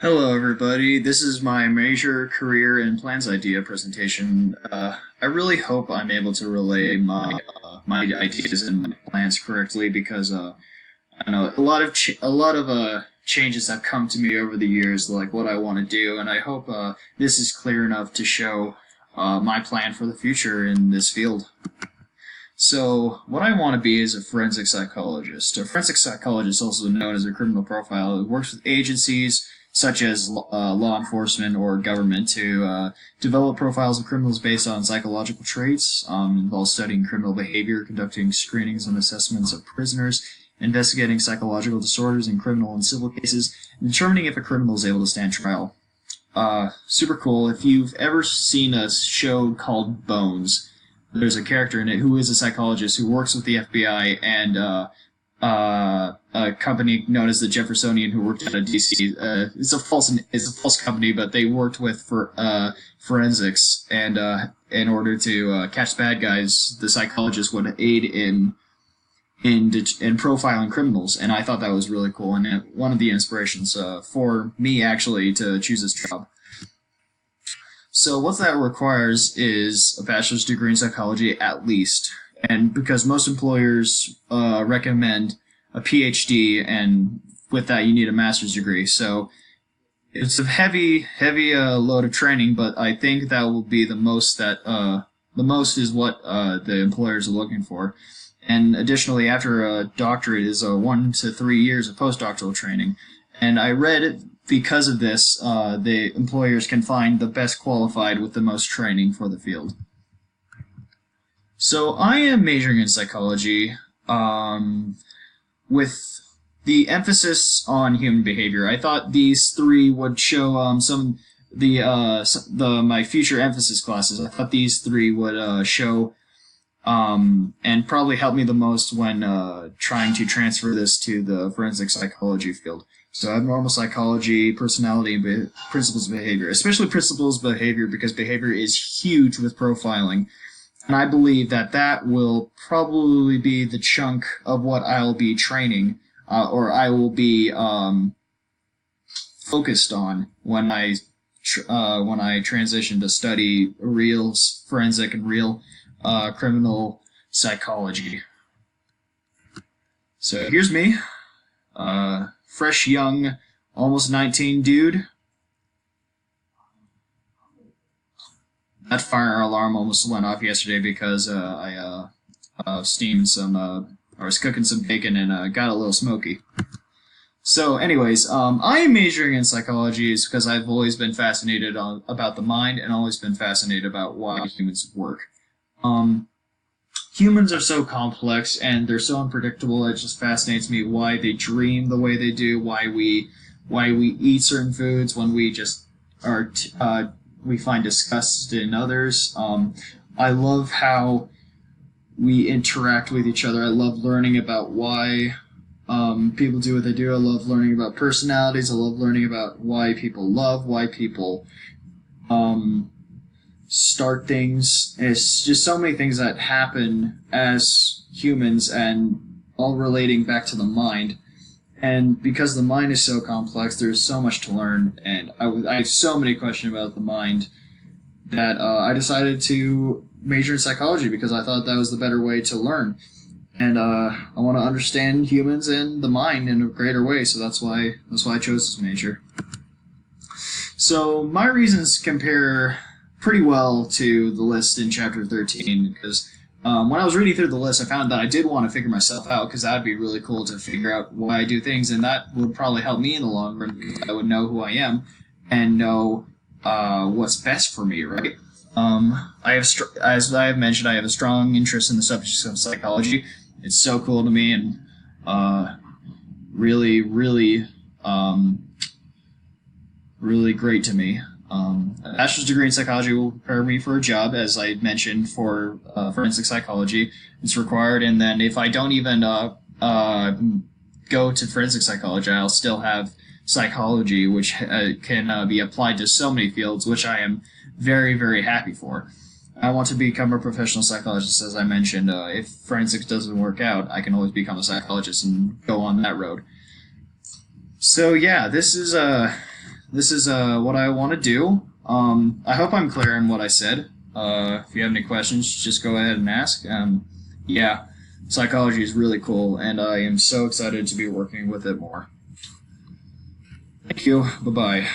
Hello, everybody. This is my major career and plans idea presentation. I really hope I'm able to relay my ideas and my plans correctly because I know a lot of changes have come to me over the years, like what I want to do, and I hope this is clear enough to show my plan for the future in this field. So, what I want to be is a forensic psychologist. A forensic psychologist, also known as a criminal profiler, who works with agencies such as law enforcement or government to develop profiles of criminals based on psychological traits, involves studying criminal behavior, conducting screenings and assessments of prisoners, investigating psychological disorders in criminal and civil cases, and determining if a criminal is able to stand trial. Super cool. If you've ever seen a show called Bones, there's a character in it who is a psychologist who works with the FBI and a company known as the Jeffersonian who worked at a DC. It's a false company, but they worked with forensics, and in order to catch bad guys, the psychologist would aid in profiling criminals, and I thought that was really cool and one of the inspirations for me actually to choose this job. So what that requires is a bachelor's degree in psychology at least, and because most employers recommend a PhD, and with that you need a master's degree. So it's a heavy load of training, but I think that will be the most is what the employers are looking for. And additionally, after a doctorate is 1 to 3 years of postdoctoral training. And I read because of this, the employers can find the best qualified with the most training for the field. So I am majoring in psychology, with the emphasis on human behavior. I thought these three would show my future emphasis classes. I thought these three would show and probably help me the most when trying to transfer this to the forensic psychology field. So abnormal psychology, personality, and principles of behavior, especially principles of behavior, because behavior is huge with profiling. And I believe that will probably be the chunk of what I'll be training, or I will be focused on when I transition to study real forensic and real criminal psychology. So here's me, fresh, young, almost 19 dude. That fire alarm almost went off yesterday because I steamed I was cooking some bacon and got a little smoky. So anyways, I am majoring in psychology because I've always been fascinated about the mind and always been fascinated about why humans work. Humans are so complex and they're so unpredictable. It just fascinates me why they dream the way they do, why we eat certain foods when we just we find disgust in others. I love how we interact with each other. I love learning about why people do what they do. I love learning about personalities. I love learning about why people love, why people start things. It's just so many things that happen as humans and all relating back to the mind. And because the mind is so complex, there's so much to learn, and I have so many questions about the mind that I decided to major in psychology because I thought that was the better way to learn. And I want to understand humans and the mind in a greater way, so that's why I chose this major. So my reasons compare pretty well to the list in chapter 13 because when I was reading through the list, I found that I did want to figure myself out because that would be really cool to figure out why I do things, and that would probably help me in the long run because I would know who I am and know what's best for me, right? As I have mentioned, I have a strong interest in the subject of psychology. It's so cool to me and really, really, really great to me. A bachelor's degree in psychology will prepare me for a job, as I mentioned, for forensic psychology. It's required, and then if I don't even go to forensic psychology, I'll still have psychology, which can be applied to so many fields, which I am very, very happy for. I want to become a professional psychologist, as I mentioned. If forensics doesn't work out, I can always become a psychologist and go on that road. So yeah, this is this is what I want to do. I hope I'm clear in what I said. If you have any questions, just go ahead and ask. Yeah, psychology is really cool, and I am so excited to be working with it more. Thank you. Bye-bye.